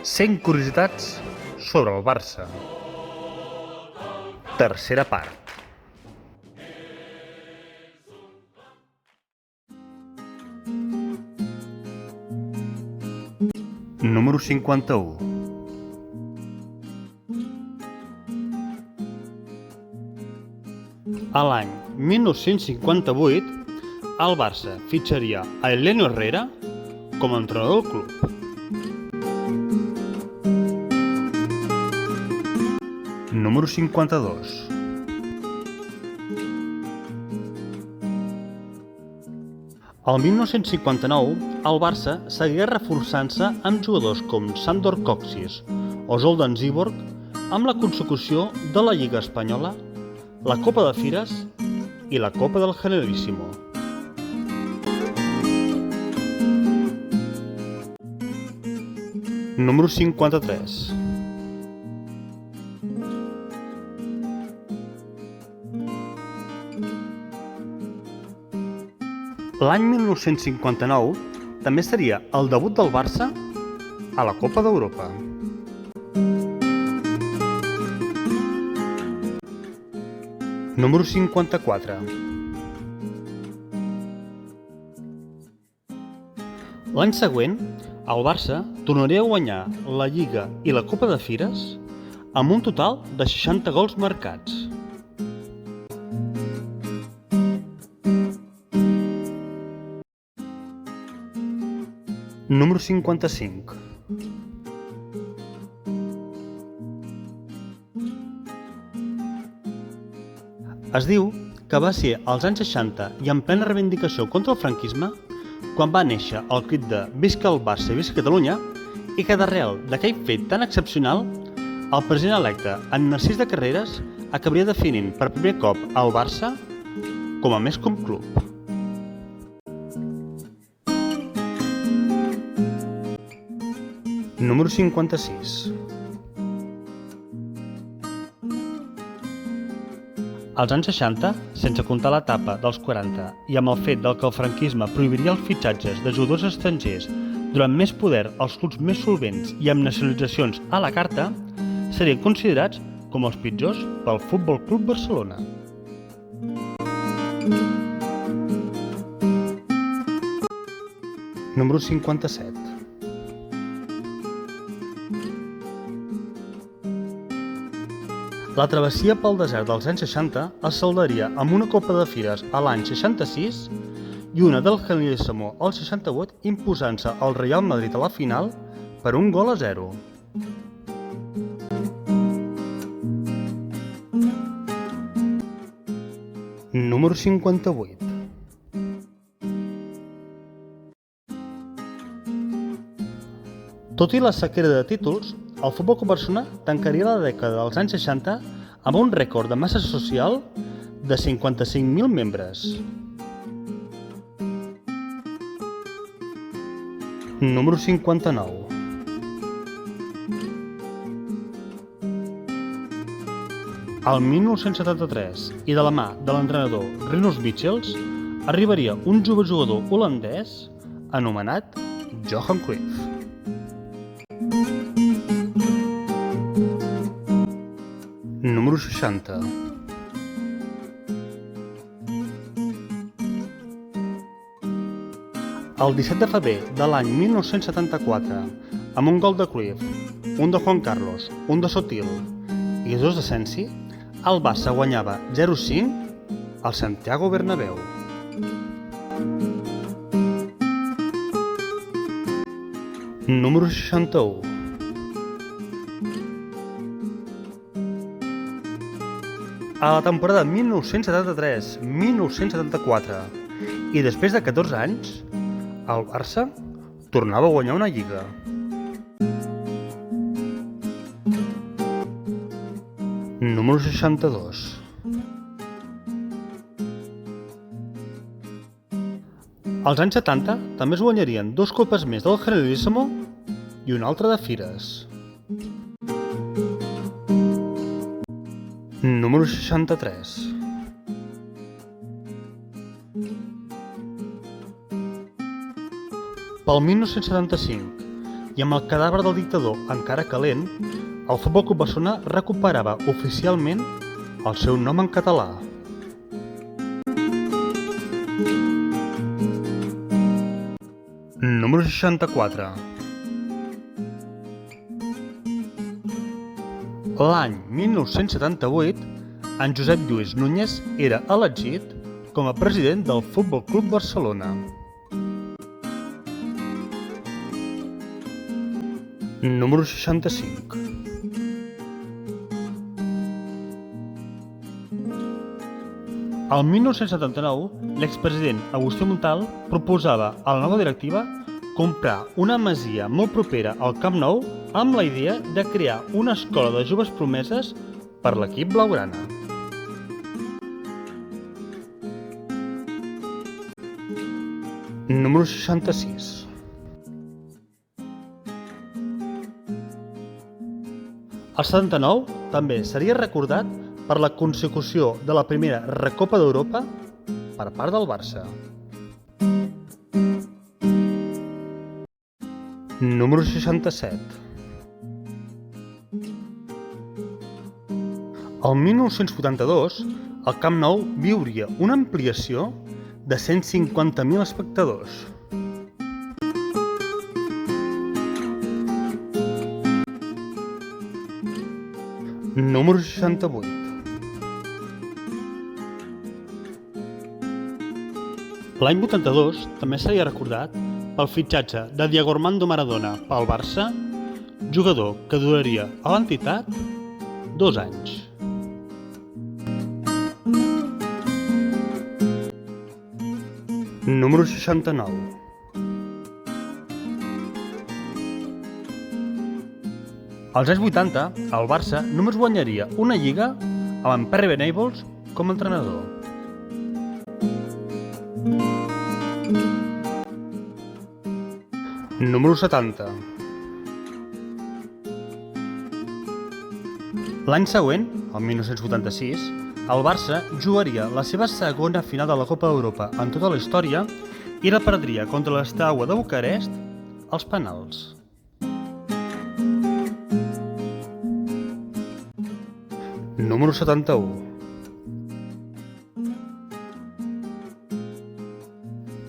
100 curiositats sobre el Barça. Tercera part. Número 51. A l'any 1958, el Barça fitxaria a Eleno Herrera com a entrenador del club. Número 52. El 1959, el Barça seguia reforçant-se amb jugadors com Sandor Kocsis o Zoltan Ziborg amb la consecució de la Lliga Espanyola, la Copa de Fires i la Copa del Generalísimo. Número 53. L'any 1959 també seria el debut del Barça a la Copa d'Europa. Número 54. L'any següent, el Barça tornaria a guanyar la Lliga i la Copa de Fires amb un total de 60 gols marcats. Número 55. Es diu que va ser als anys 60 i en plena reivindicació contra el franquisme quan va néixer el crit de «Visca el Barça i visca Catalunya» i que d'arrel d'aquell fet tan excepcional, el president electe, en Narcís de Carreras, acabaria definint per primer cop el Barça com a més que un club. Número 56. Als anys 60, sense comptar l'etapa dels 40 i amb el fet del que el franquisme prohibiria els fitxatges de jugadors estrangers durant més poder als clubs més solvents i amb nacionalitzacions a la carta, serien considerats com els pitjors pel Futbol Club Barcelona. Número 57. La travessia pel desert dels anys 60 es saldaria amb una Copa de Fires a l'any 66 i una del Generalísimo al 68 imposant-se al Real Madrid a la final per 1-0. Número 58. Tot i la sequera de títols, el Futbol Club Barcelona tancaria la dècada dels anys 60 amb un rècord de massa social de 55.000 membres. Número 59. El 1973, i de la mà de l'entrenador Rinus Michels, arribaria un jove jugador holandès anomenat Johan Cruyff. Número 60. El 17 de febrer de l'any 1974, amb un gol de Cruyff, un de Juan Carlos, un de Sotil i dos de Sensi, el Barça guanyava 0-5 al Santiago Bernabéu. Número 61. A la temporada 1973-1974 i després de 14 anys, el Barça tornava a guanyar una Lliga. Número 62. Als anys 70 també es guanyarien 2 copes més del Generalísimo i una altra de Fires. Número 63. Pel 1975, i amb el cadàver del dictador encara calent, el Futbol Club Barcelona recuperava oficialment el seu nom en català. Número 64. L'any 1978, en Josep Lluís Núñez era elegit com a president del Futbol Club Barcelona. Número 65. El 1979, l'expresident Agustí Montal proposava a la nova directiva comprar una masia molt propera al Camp Nou amb la idea de crear una escola de joves promeses per l'equip blaugrana. Número 66. El 79 també seria recordat per la consecució de la primera Recopa d'Europa per part del Barça. Número 67. El 1982, el Camp Nou viuria una ampliació de 150.000 espectadors. Número 68. L'any 82 també seria recordat pel fitxatge de Diego Armando Maradona pel Barça, jugador que duraria a l'entitat 2 anys. Número 69. Als anys 80, el Barça només guanyaria una lliga amb en Perry Venables com a entrenador. Número 70. L'any següent, el 1986, el Barça jugaria la seva segona final de la Copa d'Europa en tota la història i la perdria contra l'Steaua de Bucarest als penals. Número 71.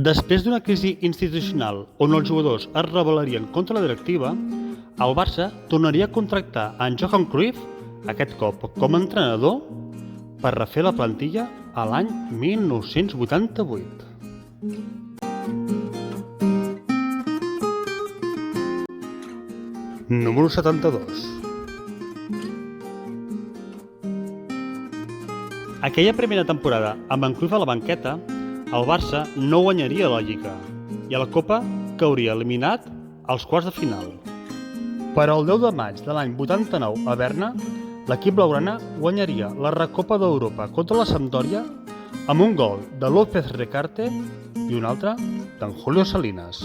Després d'una crisi institucional on els jugadors es rebel·larien contra la directiva, el Barça tornaria a contractar en Johan Cruyff, aquest cop com a entrenador, per refer la plantilla a l'any 1988. Número 72. Aquella primera temporada amb en Cruyff a la banqueta, el Barça no guanyaria la Lliga i a la Copa cauria eliminat als quarts de final. Però el 10 de maig de l'any 89 a Berna, l'equip blaugrana guanyaria la Recopa d'Europa contra la Sampdoria amb un gol de López Recarte i un altre d'en Julio Salinas.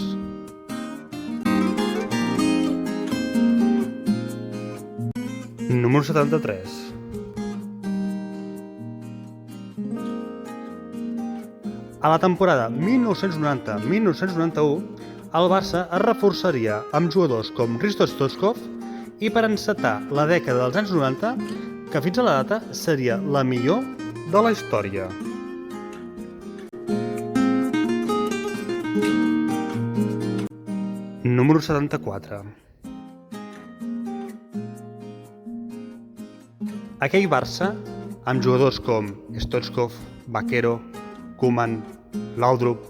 Número 73. A la temporada 1990-1991, el Barça es reforçaria amb jugadors com Hristo Stoichkov i per encetar la dècada dels anys 90, que fins a la data seria la millor de la història. Número 74. Aquell Barça, amb jugadors com Stoichkov, Vaquero, Koeman, Laudrup,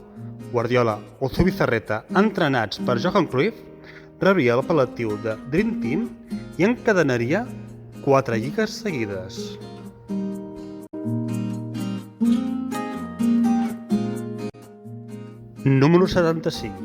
Guardiola o Zubizarreta, entrenats per Johan Cruyff, rebria l'apel·latiu de Dream Team i encadenaria 4 lligues seguides. Número 75.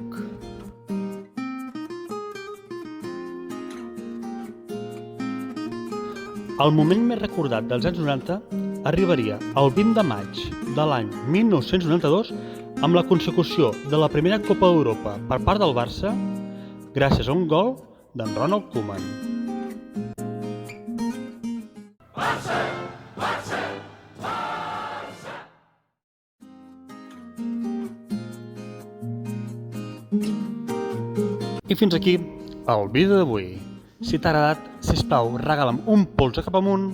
El moment més recordat dels anys 90 arribaria el 20 de maig de l'any 1992 amb la consecució de la primera Copa d'Europa per part del Barça gràcies a un gol d'en Ronald Koeman. Barça! Barça! Barça! I fins aquí el vídeo d'avui. Si t'ha agradat, sisplau, regala'm un polze cap amunt,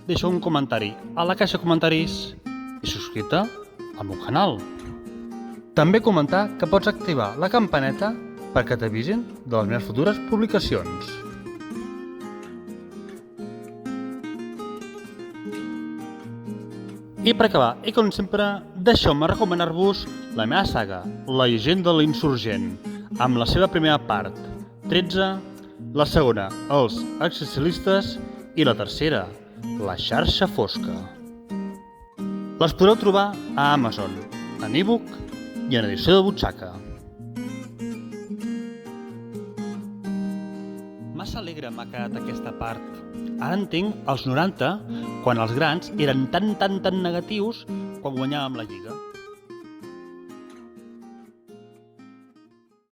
deixa un comentari a la caixa de comentaris i subscriu-te al meu canal. També comentar que pots activar la campaneta perquè t'avisin de les meves futures publicacions. I per acabar, i com sempre, deixeu-me recomanar-vos la meva saga, La llegenda de l'insurgent, amb la seva primera part, 13, la segona, Els existencialistes, i la tercera, La xarxa fosca. Les podreu trobar a Amazon, en e-book i en edició de butxaca. Massa alegre m'ha quedat aquesta part. Ara entenc els 90, quan els grans eren tan negatius quan guanyàvem la Lliga.